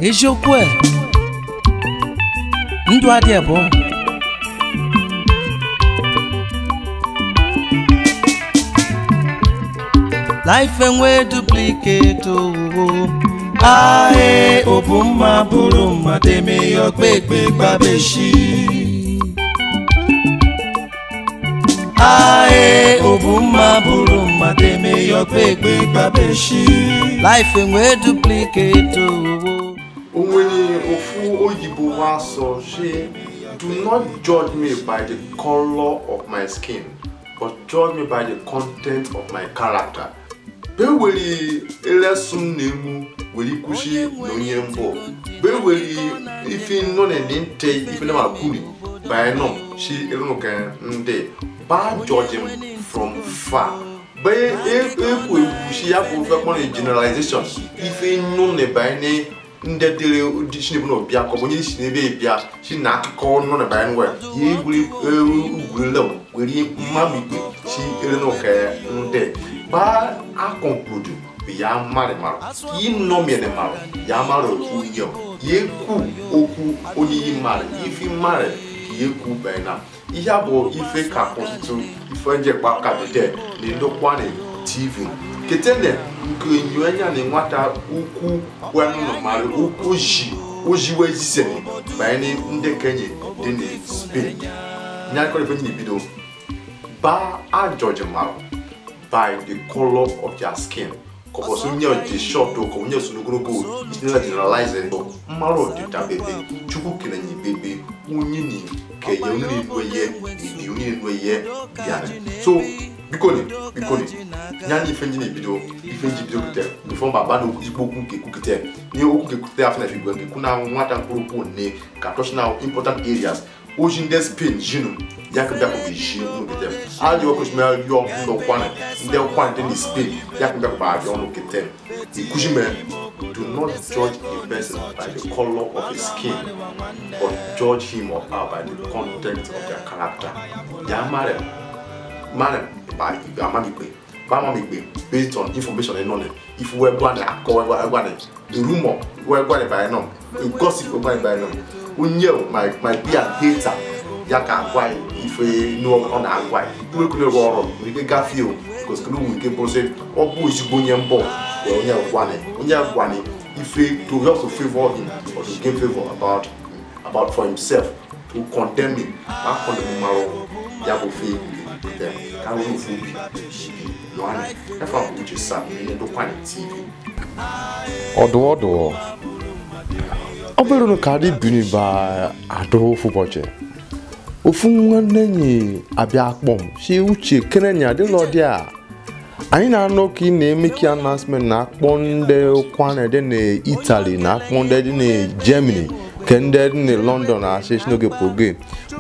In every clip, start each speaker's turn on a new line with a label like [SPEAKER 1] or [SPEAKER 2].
[SPEAKER 1] eziokwu ndụ adị ebo life enwe duplicate ae obumma buru mmadụ eme ya okpekpe gbabeshi ae obumma buru mmadụ eme ya okpekpe gbabeshi life enwe duplicate
[SPEAKER 2] do not judge me by the color of my skin, but judge me by the content of my character. Beweli elesum nemu weli kushi nonyembo. Beweli ifi no ne nte ifi na makuni by no she elonoke nde. Ba judge him from far. By kushi ya for generalization. Ifi no ne by ne ndedere audition no bia ko bonyi shine be bia shi na akọ no na ban we ye guri lew we mami shi ere no ke nde ba a conclude ya mare maro yi no me ne maro ya maro ku yo ye ku oku oni mare ifi mare ye ku ba na iya bo ife ka constitute ife nje pa ka de ni ndo kwa ne TV ketende nkunyuanya ne nwata ukwu kwanu no mare ukwu oji wejise ba ni nde kenye de ne Spain nya ko le ni bido ba a judge maro by the color of their skin ko so nya the short to ko nya sunu grogo is not generalizing maro de ta bebe chuku kenanyi bebe unyini ke ye unini noye ni unini noye ya so bikoni nyani ifenji ni video kete before baba no ipoku ke kukete ni oku ke kute afina figure ke kuna nwata nkoropo ne ka touch now important areas ojin des pain jinu yakaba ko biji no kete aje ko smell yo no kwana nde kwana de Spain yakaba ko ba yo no kete ikujime. Do not judge a person by the color of his skin, but judge him or her by the content of their character. Ya marry by Amamikwe, based on information and knowledge. If we were going the rumor, we were going by no, the gossip we going by no. We knew my be a hater. Yaka why if we know on our why. We could go on. We get feel because we can process. Or who is going bo? One. If to also favor him or to gain favor about for himself to condemn him. I condemn Maro. Yabo fee. Can we food? No one. If I put you something in the TV.
[SPEAKER 3] Odo. Oberono kadi buni ba ado fuboche. Ofunwa nenyi abia akpom. Shi uche kenenya de lodia. Anyị na-anọ ka ị na-eme ki announcement na akpọ ndị kwana dị na Italy na akpọ ndị dị na Germany ke ndị dị na London na association oge program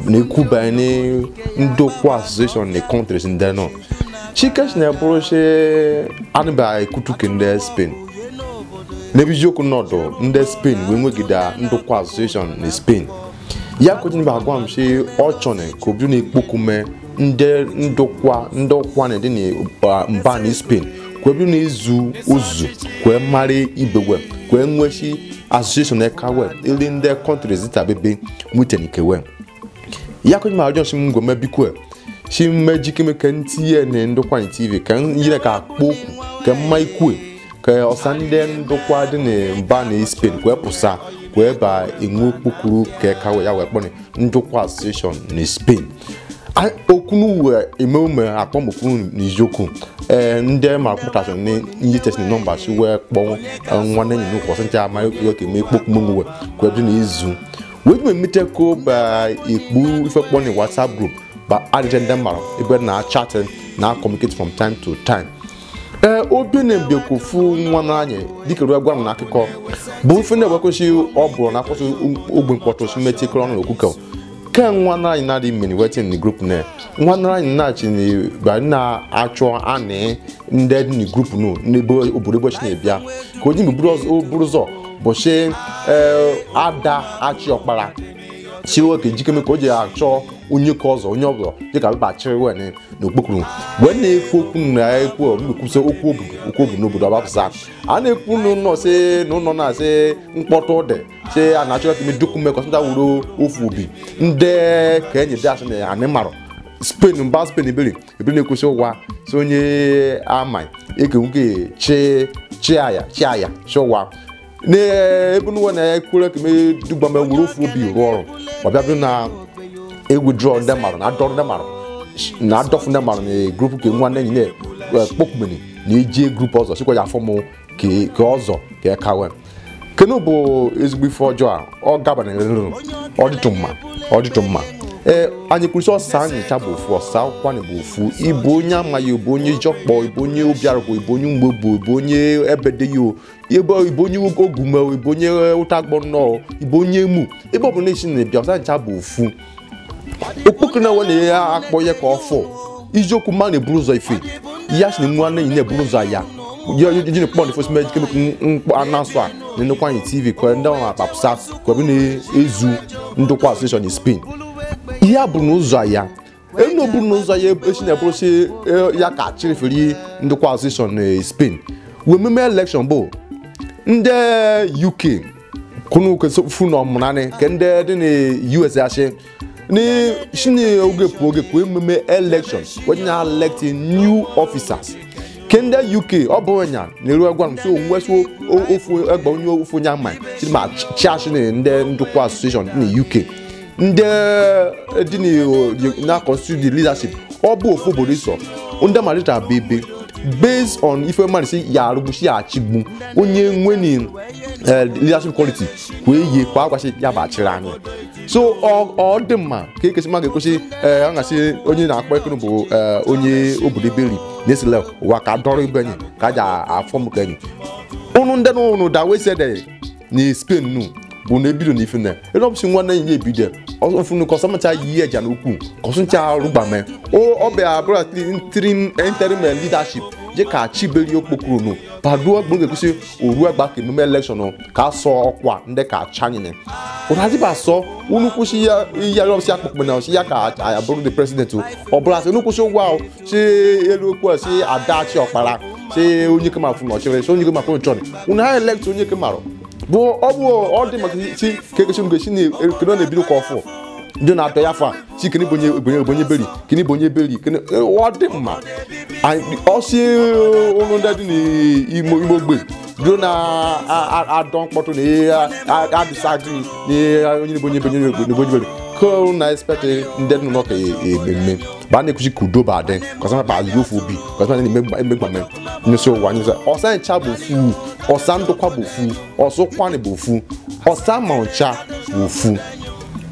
[SPEAKER 3] na ekuba ni ndokwa association na countries ndị nọ chikesh na bụrụ she anba ekutu ke ndị Spain n'ebiziokwu nọdụ ndị Spain wee nwegida ndokwa association na Spain ya kojini ba agwa m she ochone ko bi na ekpokume ndokwa na dị na mba na Spain kwebi na izu ozu kwe mari ibegwe kwe nweshi association ekawe ili ndị countries itabebe mutenikewe ya kwenye ma shi ngome bikwe shi mejikime ke ntiye na ndokwa na TV ka yire ka akpoku ke mma ikwe ka osande ndokwa dị na mba na Spain kwe pusa kwe ba enwe kpokuru ke kawe ya wekpone ndokwa association na Spain okunu we ememe akpomokunu n'ijoku ndị ma kpọtasị ni nyitesi nọmba si we kpọ nwanne nyi no kwọsịncha ama yo ke me kpokumuwe kwebi na izu we me mite ko ba ikpu ife kpọ ni WhatsApp group ba adịte ndị mara ebe na chat na communicate from time to time obi na mbekofu nwana anyị dịka ruo gwa m na akụkọ bụ ife na-ekwekwesị ọ bụrụ na akwụsị ogbe mkpọtụ si metikọrọ ọnụ okuko nke nwanara anyị na-adị mmiri wetin ni group na nwanara anyị na-achị ni ba na-achọ anị ndị dị ni group no n'ebe obodo ebe na-ebịa ka o ji buru ụzọ bụchi ada achị ọkpara chiwe ka ejikeme ka o ji achọ onye ka ọzọ onye ọbụla dịka bachịrị wen n'okpokoro wee na-ekwu okwu na-ekwu mgbekwusi okwu obodo n'obodo ọbapụsa a na-ekwu n'ụlọ si n'ụlọ na-asị mkpọtụ dị si a na-achọ ka ime dokument kọsịnta wuru ofu obi ndị ka enyi dị asị na anị marụ Spain mba Spain ebere na-ekwesị ụwa si onye ama eke nwoke chiaya ụwa n'ebe n'ụwa na-ekwere ka ime dugbame wuru ofu obi rụọ ọrụ ọbịa bụrụ na withdraw ndị mmadụ na-adọrọ ndị mmadụ na-adọfụ ndị mmadụ na grupu ka nwanne enyi na-ekpokpumeni na-eji grupu ọzọ sikwa ya afọmụ ka ọzọ ka ekawe kenu bụ ezigbo ife ọjọọ a ọ gabanarịrị ọ dịtụ mma anyị kwurisi ọsa anyị cha bụ ofu ọsa akwụkwọ anyị bụ ofu ịbụ onye amaghị ịbụ onye jọkpọ ịbụ onye obiarụkwa ịbụ onye mgbegbo ịbụ onye ebedeyo ịbụ onye ogume ịbụ onye ụtagbọ nnọọ ịbụ onye emu ebe ọ bụ na-esi na-ebịa ọsa ncha bụ ofu okpokoro na-enwe na ya akpọ ya ka ọfọ ijiokwu mma na-eburu ụzọ ife ya si na nwa na-enyi na-eburu ụzọ ya ji na-ekpọ na fosi meji kemekwu anasụ a na-enekwa anyị tv ka ndị ọrụ akpapụsa ka ọ bụ na-ezu ndokwa asosieshọn na Spain ihe a bụrụ n'ụzọ ya enu oburu n'ụzọ ya esi na-eburusi ya ka chịrịfere ndokwa asosieshọn na Spain wee meme elekshọn bụ ndị UK kunu fu na ọmụnanị ka ndị dị na US achị ni shini oge pụ ememe election when you elect new officers kende UK ọ bụ nya na-eru agwa m so onwe so ofu egba onye ofu nya ma ma chash ndị ndukwa association na UK ndị dị na constitute the leadership ọ bụ ofu obodo iso ndị malita bebe based on ife man say ya arụgbuchi achigbu onye nweni leadership quality kwee ye kwa agwachi ya bachiri anyị so ọ dị mma ka ekesi ma ga-ekwesị a gasị onye na-akpọ ekunu bụ onye obodo beri na-esile ụwa ka dọrọ ibenye ka ja afọm ka enyi unu ndị n'ụnụ dawesede na Spain nu bụ na ebido n'ife na elọpụsi nwanne enyi ebido ọfụnụ kọsọmacha yi eja n'ukwu kọsụncha rụgbame ọ bịa bụrụ interim leadership je ka chiberi okpokoro nu paduo gburu ga-ekwesị oru agba ka emume elekshọn ka asọ ọkwa ndị ka chanyere ụdadịba asọ unu kwụsị ya rọbsi akpụkpọ na ọsị ya ka ya bụrụ the president ọ bụla sị unu kwụsị ụgwọ ahụ si elu okwu si adachi ọkpara si onye kemafụ n'ọchịrị si onye kemafụ n'chọn unu ha elekt onye kemarụ bụ ọ dị maka si ka ekesi unu ga-esi na na-ebido ka ọfụ ndị na-atọ ya fa si kene bonye beri kene bonye beri kene ọ dị mma ọsị ụlọ ndị dị n'ime ogbe do na-adọ mkpọtụ na adịsadị na onye bonye beri ka na expect ndị dị n'ụlọ ka ememme ba na-ekwuchi ka udo ba adị kọsama ba azụ ofu obi kọsama na-emegbame nyesi ụwa nyesa ọsa ncha bụ ofu ọsa ndụkwa bụ ofu ọsọ kwanị bụ ofu ọsa ma ncha bụ ofu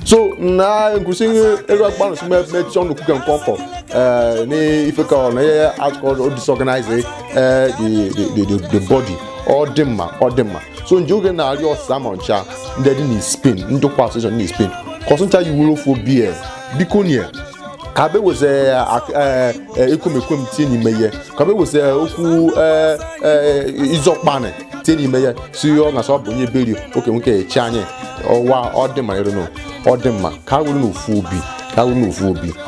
[SPEAKER 3] so na nkwụsị elu agbanụ si mechi ọnụ kwuke nkọnkọ na ife ka na ihe atụkọ disorganize the body ọ dị mma so nje oge na-arịọ ọsa ma ncha ndị dị na Spain ndụkwa association na Spain kọsụncha yiwuru ofu obi biko nie ka be weze ekwumekwem tie n'ime ihe ka be weze okwu izọkpanị tie n'ime ihe si ọ na sọ bụ onye beri oke nwoke chi anyị ọwa ọ dị mma ịrụnụ ọ dị mma ka wuru n'ofu obi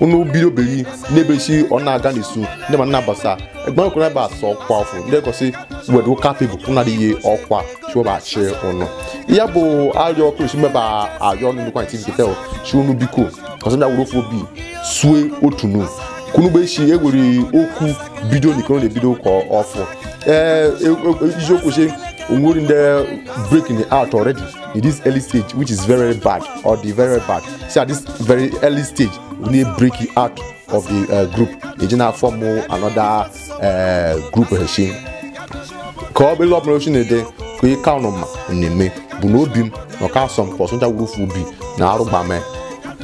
[SPEAKER 3] unu bido beri n'ebesi ọ na-aga n'isu ndị ma nnabasa egbe kwere ebe asọ ọkwa ọfụ ndị gosi wedo kapịbụ ụnadịghị ọkwa chụbachi ụnụ ya bụ arịọ kwesị meba arịọ nnukwu anyị tv chi unu biko ọsọ ndị awụrụ ofu obi sue otu nu kunugbechi ewere okwu bido n'ikoro na-ebido ka ọfụ iziokwu si onwere ndị breaking out already in this early stage which is very bad or the very bad see at this very early stage we need break it out of the group ejina form another group heshi ka ọ bụ ile ọbụla ochi na-ede ka ị ka ụnụ ma na-eme bụ n'obi m na ọka asọ m ka ọsọncha wurufu obi na arụgbame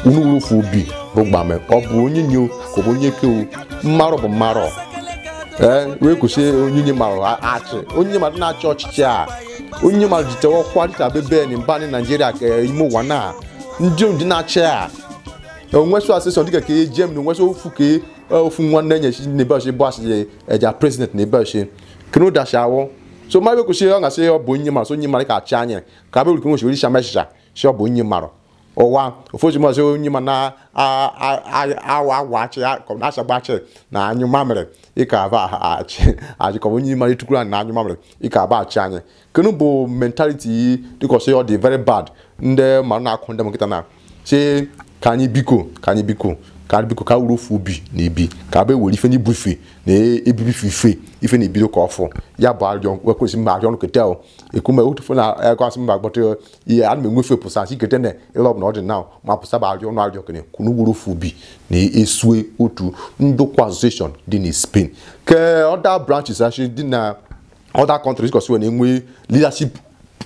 [SPEAKER 3] unu wurufu obi rụgbame ọ bụ onye nyo ka ọ bụ onye kewu mmarụ bụ mmarụ wee kwụsị onye marụ achị onye mmadụ na-achị ọchịchị a onye mmadụ jitewa ọkwa dịka bebe na mba Naịjirịa ka ime ụwa na ndị na-achị a onweso asịsọ dịka ka ejem na onweso ofu ka ofu nwanne nye shi n'ebe ọchị bụ asị eja president n'ebe ọchị kenu dashawo so ma be ko shi ọ ga sị ọ bụ onye mara so onye mara ka achị anya ka be ko shi sha mesha shi ọ bụ onye mara ọwa ofoji ma so onye ma na awa achị ko na asha gbachi na anyu mamere ịka ba achị ko onye mara tukura na anyu mamere ịka ba achị anya kenu bụ mentality dịka shi ọ dị very bad ndị ma na akụ ndị mkịta na shi ka anyị biko ka urofu obi na ebi ka be were ife ni bufe na ebibi ife na ebido ka ọfụ ya bụ arịọ wekwesị mba arịọ nketa ekume otufu na ekwasị mba gbọtọ ihe a na-enwefe pụsa si kete na ịlọb na ọdị na ma pụsa bụ arịọ na arịọ kene kunu urofu obi na esue otu ndokwa association dị na Spain ke other branches actually dị na other countries because we na-enwe leadership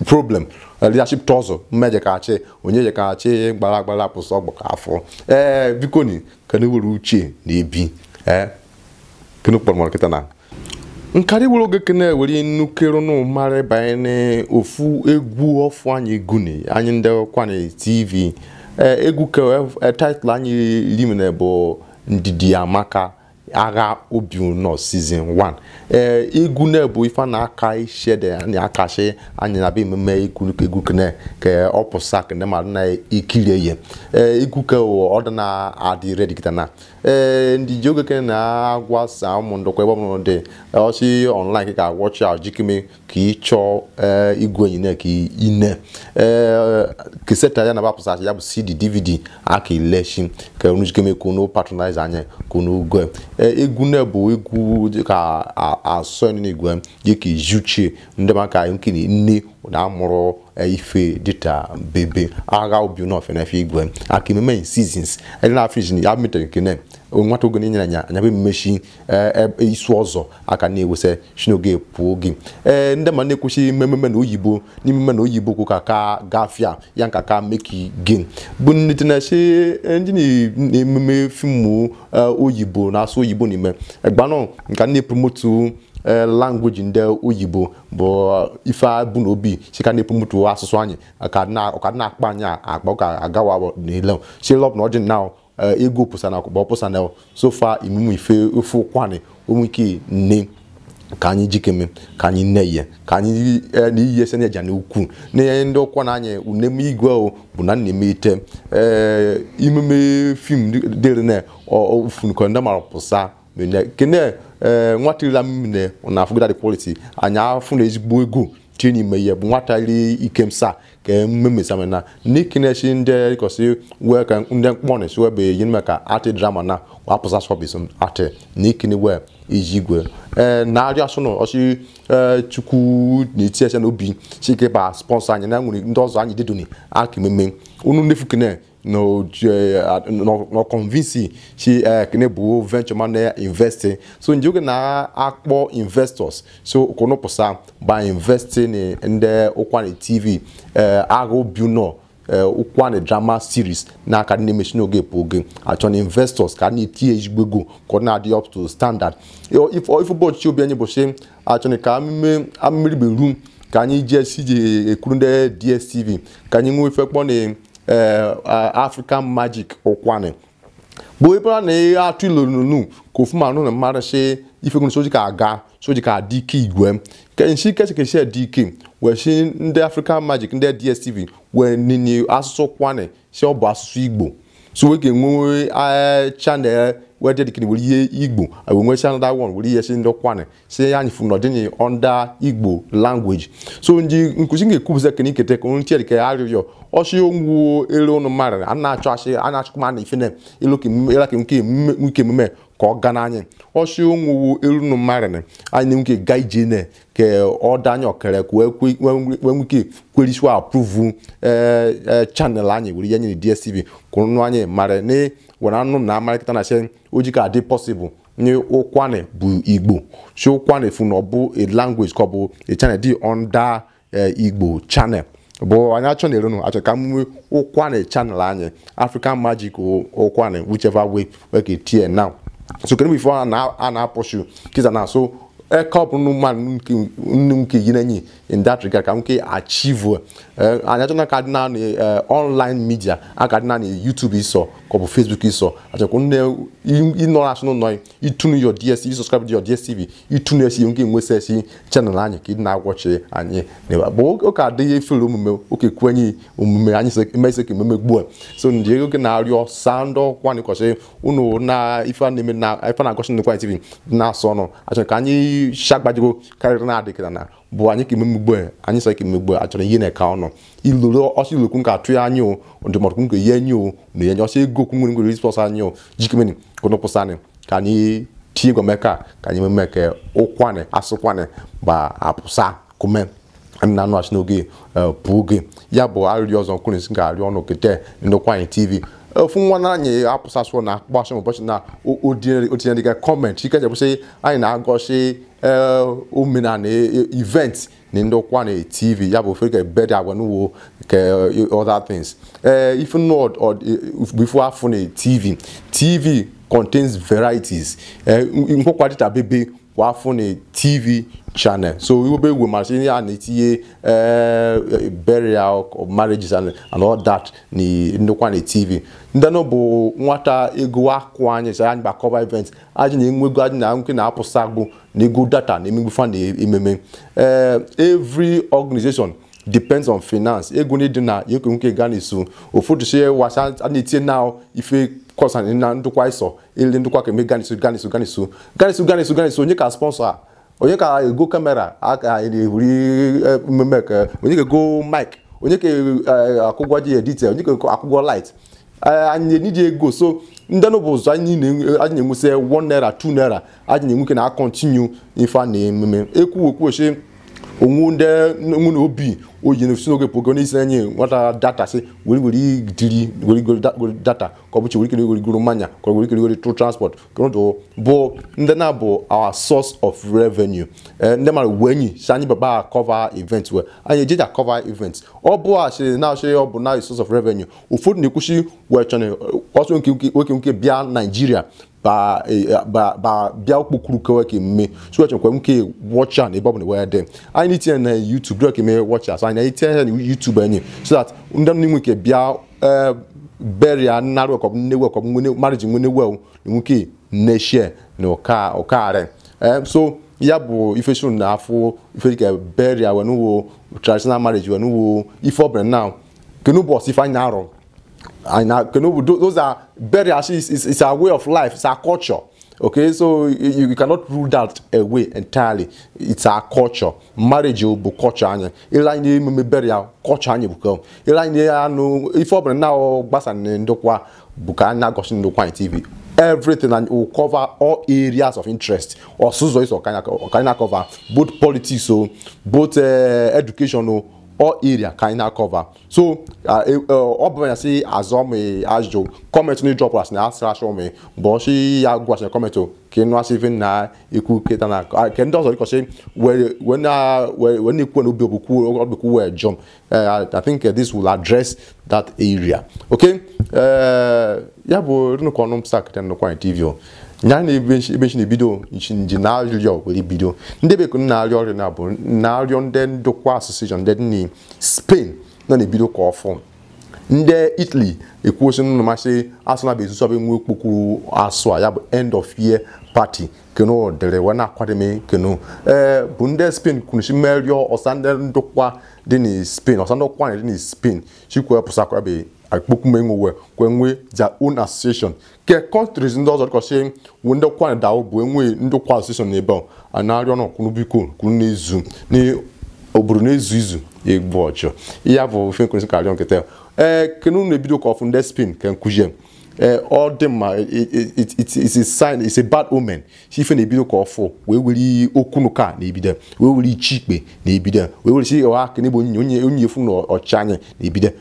[SPEAKER 3] problem leadership tozo mmeje ka achị onye je ka achị gbara pụsọ ọgbọ ka afọ biko ni kana were uche na ebi kenu kpọrọ nkịta na nkari were oge kene were nnukere no mare banye ofu egwu ọfụ anyị guni anyị ndị kwana TV egwu ke title anyị limene bụ Ndidi Amaka agha obi no season 1 egwu na bụ ife na aka ishede na akashi anyị na be mmemme egwu kene ke opusa kene ma na ikiri ye egwu ke ọ dị na adị ready kitana ndị joge kene na agwa sa ụmụ ndokwa ebe ọmụrụ dị ọsị online ka watch out jikime ka ịchọ igwe enyi na ka ine keseta ya na bapusa ya bụ CD DVD aka election ka unu jikime ka unu patronize anya ka unu gwe egwu na bụ egwu ka asọ n'igwe dịka ijuche ndị maka nkiri nne na amụrụ ife dịta bebe agha obi n'ofe na efe igwe aka ememe seasons ndị na afrịji ya metere nkene nwata oge nyere anya anya be mmechi isu ọzọ aka na-ewese shinoge pụọ gị ndị ma na-ekwuchi mmemme na oyibo n'ime na oyibo kwa ka gafia ya nka ka make gain bụ ndị na-eche ndị na-ememe fimu oyibo na asụ oyibo n'ime egbanọ nka na-epromotu language ndị oyibo bụ ife bụ n'obi chika na-epromotu asụsụ anyị ka na-akpa anyị akpa ka agawa n'ile shilop na ọdị na ego pụsa na akụkọ pụsa na so far imumu ife ofe ụkwani onweke nne ka anyị jikeme ka anyị neye ka anyị n'ihe sene ja na ukwu na ndị ọkwa na anyị uneme igwe bụ na na-eme ite imeme film dịrị na ofunukọ ndị mara pụsa kene nwatịrịla mmine na afụgada the quality anyị afụ na ezigbo ego tinye n'ime ihe bụ nwata iri ikemsa ka mmemesame na n'ikinechi ndị kosi wee ka ndị mkpọnị si webe yi meka ati drama na wapụsa sọbis ati n'ikini wee iji igwe na-arịọ asụnụ ọsị chukwu na-eti ese n'obi chike ba sponsor anyị na nwere ndị ọzọ anyị dịdoni aka ememe unu nefukene no convince she kene bu venture man invest so njoge na akpo investors so kono posa by investing in the Okwane TV ago buno Okwane drama series na ka ni machine oge poge aton investors ka ni TH gbego ko na dey up to standard if board chi obi anyi bo she aton ka amiri be room ka anyi je sije ekuru nde DSTV ka anyi nwe fe kpo ni African Magic Okwane bo ipara na atu ilonu ko fuma no na mara se ife kun soji ka aga soji ka DK igwe ke nshi ke share DK we shi ndị African Magic ndị DSTV we nini asụsụ Okwane se obo asụsụ Igbo so we ga-enwe channel we dedicate we ihe Igbo we nwe channel that one we ihe shi ndị Okwane se anyị fu no dị under Igbo language so nji nkuzi nge-ekwubuze kenikete ko ntiere ke arịrịọ oshi onwu elu no mara ana achọ ashi ana achụkuma na ife na iloke elake nke meme ka ọ gana anyị oshi onwu elu no mara na anyị nke gaije na ke ọ danya okere ko we nke kweriswa approve channel anyị wuri ya nyere DSTV ko nnu anyị mara ne wona anu na amarikita na se ojika dey possible ni Okwane bụ Igbo so Okwane fu no bụ a language ko bụ a channel dị under Igbo channel bo anya chọ na-eru no achọ ka mwe Okwane channel anyị African Magic Okwane whichever way we can tear now so can before na pursue kiza na so help no man nke yinanyi in that regard ka nke achieve anya to na cardinal online media cardinal YouTube iso ko Facebook iso acha ko ne ignorance no itunu your DSTV subscribe to your DSTV itunu esi nke nwese esi channel anyị ka na watch anyị ne bo o ka de feel omume o ke kwanyi omume anyị se emese ke memegbu so ndị oge na arịọ sando kwani ko se unu na ifa na gosi ndukwa TV na so no acha ka anyị shagbajigo karịrị na adịkịta na bụ anyị ka emegbu anyị sọ ka emegbu achọrọ ihe na-eka ọnụ iluru ọsọ ilokwu nka atụ anyị o ndụmọdụ nke ihe anyị o na ihe ọsọ ego okwu nwere response anyị o jikemeni kono posani ka anyị tie gomeka ka anyị memeke ụkwane asụkwane ba apụsa kume na anụ asị n'oge bụ oge ya bụ arịrị ọzọ nkwuru nsị ga arịọ ọnụ kete ndokwa anyị TV ofu nwa na anyị apụsasụ na akpọasụ ụbọchị na otinye dịka kọment ike jebụsị anyị na-agọsị omenala event na ndokwa na TV ya bụ ofe ka bed agwa n'uwo ka other things if not or before afọ na TV contains varieties nkwakwa dịta bebe kwa afọ na TV channel so we will be machine and etinye burial or marriages and all that ni ndokwa na TV ndano bụ nwata ego akwa anyị sa anyị ba cover events aji na enwego aji na nke na apụsagbu na ego data na emegbu fan na ememe every organization depends on finance ego ni dị na yeko nke gana isu ofudu she wasa and etinye now ife course and na ndokwa iso ile ndokwa ka me gana isu onye ka sponsor onye ka ego camera aka eri memeka onye ka go mic onye ka akwụgwọ ji edit onye ka akwụgwọ light anyị need ego so ndano bụ ụzọ anyị na-enwuse 1 naira 2 naira anyị na-enwuke na continue ife na ememe ekwu oche onwu na obi oyi na sinoge pogo n'isi anyị nwata data si weri diri data ka ọ bụ weri goro manya ka weri through transport bụ ndị na bụ our source of revenue ndị mara wenyi si anyị baba cover event we anyị ejeja cover event ọ bụ asị na asị ọ bụ na source of revenue ụfọdụ na-ekwuchi wee chọrọ ọsọ nke bịa Nigeria ba bia okpokuru kewe ke mme so eche kwem ke watch an ebe obune we dey I need to na YouTube do ke me watch as I need to YouTube any so that ndam ni ke bia beria na ro ko ne we ko marriage ngene we ni ke na share no ka so ya bụ ife shun na afọ ife ke beria we no wo traditional marriage we no wo if obere now ke no boss if I na ro and those are very actually it's a way of life, it's our culture. Okay, so you cannot rule that away entirely. It's our culture. Marriage will be culture anya. Elaine me burial culture anya buko. Elaine anu if over now basan ndokwa buka na gosin ndokwa TV. Everything and will cover all areas of interest. Or suzo is or kind cover both politics so both educational all area kind of cover. So obviously say azome ajo comment ni drop us na ask me but she ya go comment to kenu asivin na iku keta na ken does because say when you kwenu obiku we jump I think this will address that area. Okay, ya bo no konom sak ten no kwa TV nyana ebenshi bido nji na arịọ weli bido ndị be kun na arịọ na bụ na arịọ ndị ndokwa association ndị ni Spain na bido ka ọfọ ndị Italy ekwuosi no masị asụna be zuso be nwe okpokuru asụ ya bụ end of year party keno dere wana akwademe keno bụ ndị Spain kunshi merịọ ọsande ndokwa dị ni Spain ọsande kwa dị ni Spain chikwa pusakwa be akpokumenwe kwenwe their own association ke countries ndo ọzọ kọsị wende kwa da bụ enwe ndokwa association n'ebe a na-arịọ na kunu biko kunu n'ezu ni oburu n'ezu izu egbu ọchọ ya bụ ofe nkwensi ka arịọ nkete kenu na ebido ka ọfụ ndị Spain ke nkuje all them it's a sign, it's a bad omen. She fin ebido ka ọfụ wee weri okunuka na ebide wee weri ichikpe na ebide wee weri si wa kene bo onye efu na ọchanye na ebide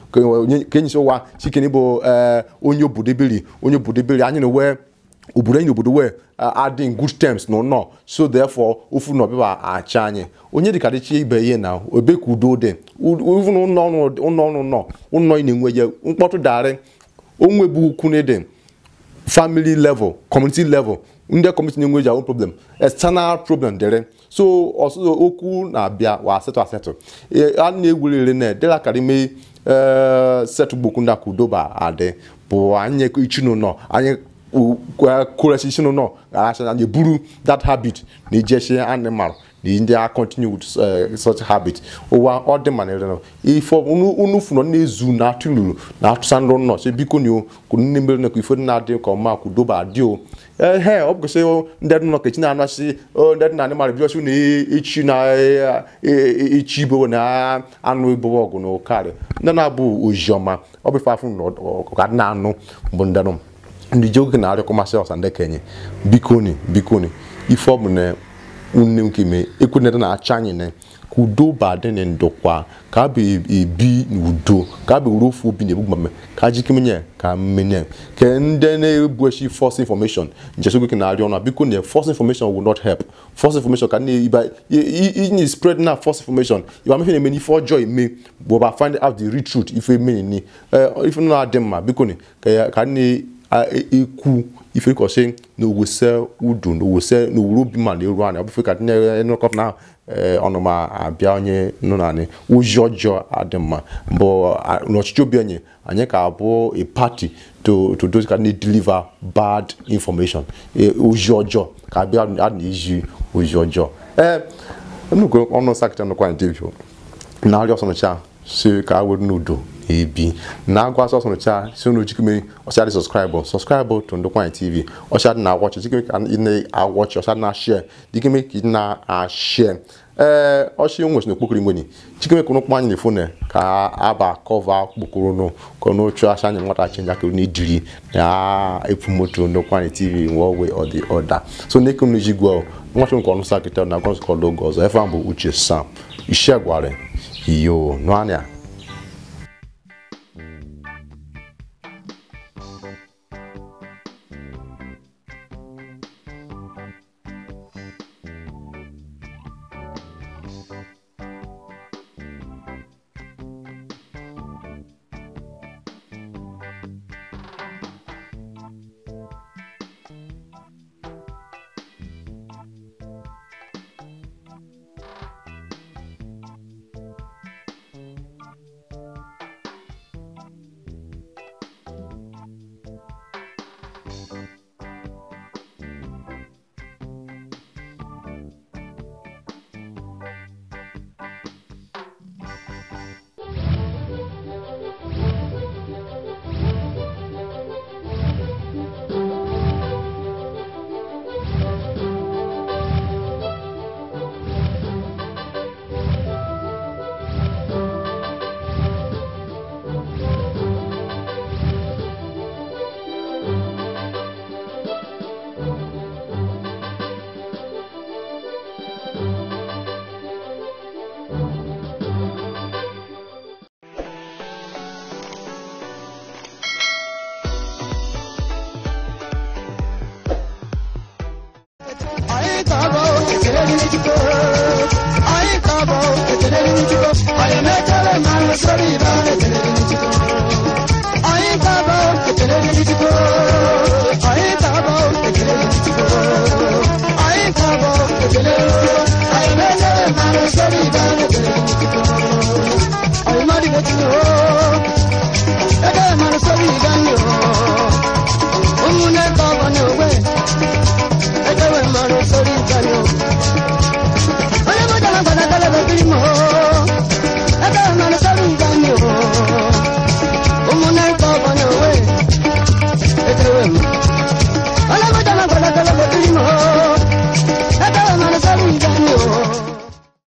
[SPEAKER 3] kenyi so wa si kene bo onye obodebeli anyị na we obodo anyị obodo we adding good terms no so therefore ofu no be achanye onye dịka dịchi ibe ihe na obekudo de ofu no na-enwe ya mkpọtụ darị onwe bụ ukwu n'ede family level community level ndị community na-enwe their own problem external problem dere so also okwu na-abịa wa asetụ a na-egwurere na dela karime setụ gbokwu ndị akudoba adị bụ anyị ichinu nọ anyị kwuresi no and buru that habit na ijeshi animal the India continue with such habit over all the manner no if unu funo nezu na tululu na tusando no se biko ni o kunu nimbe na ifo na de ko ma ku doba adio ob go se nded no kechi na anu si nded na animal bi o na echi na echi bo na anu bo ogu no kare na bu ojoma obi fa fun no ka na anu bo ndano ndi jogo na ari commercial sande kenye bikoni ifo bu na unnem kime ekunere na achanye ne kudo ba de ne ndokwa ka be ebi udo ka be urofu obi ne bugmame ka jikimenye ka menye ke nde na ebuashi false information just go na ari ona biko ne false information will not help false information can you spread na false information you am many for joy me but find out the real truth if me ni if no adem biko ne ka ni eku ife ko se no wo se udu no wo se no wuro bi ma na eru ana obi ka no kop na onoma abia onye no na ni wo jojo adema bo no chicho bi anye ka abo a party to those can deliver bad information wo jojo ka bia ad issue wo jojo no go ono sector no kwa interview na ari oso no cha se ka wo no do ebi na agwa so no cha so no jikime o sha subscribe to Ndokwan TV o sha na watch jikime kan in a watch o sha na share jikime ki na a share o shi nwo no kpokuru ngoni jikime ko no kpa anyi phone ka aba cover kpokuru no ko no chu asha anyi nwata chenja ka ni diri ya epumoto Ndokwan TV in one way or the other so neku no jigwa nwata ko no sakita na go ko logo zo efa mbo uche sam ishegware iyo no ania
[SPEAKER 4] I am a